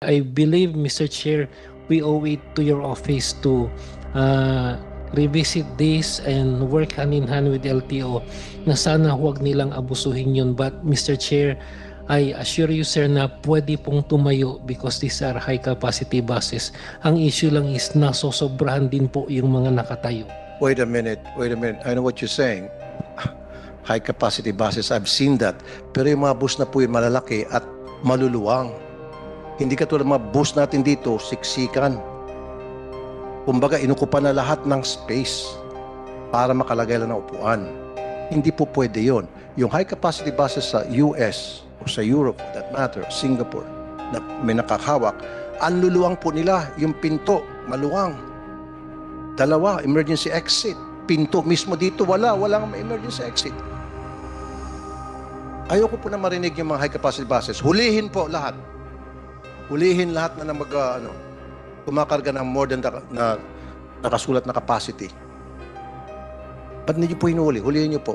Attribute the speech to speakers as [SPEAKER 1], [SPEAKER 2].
[SPEAKER 1] I believe, Mr. Chair, we owe it to your office to revisit this and work hand in hand with LTO na sana huwag nilang abusuhin yun. But Mr. Chair, I assure you, sir, na pwede pong tumayo because these are high capacity buses. Ang issue lang is nasosobrahan din po yung mga nakatayo.
[SPEAKER 2] Wait a minute. I know what you're saying. High capacity buses, I've seen that. Pero yung mga bus na po yung malalaki at maluluwang. Hindi katulad mga bus natin dito, siksikan. Kumbaga, inukupan na lahat ng space para makalagay lang ng upuan. Hindi po pwede yon. Yung high capacity buses sa US o sa Europe, for that matter, Singapore, na may nakakahawak, ang luluwang po nila, yung pinto, maluwang. Dalawa, emergency exit. Pinto mismo dito, walang emergency exit. Ayoko po na marinig yung mga high capacity buses. Hulihin po lahat. Hulihin lahat na kumakarga ng more than na nakasulat na capacity. Ba't hindi po hinuhuli? Hulihin niyo po.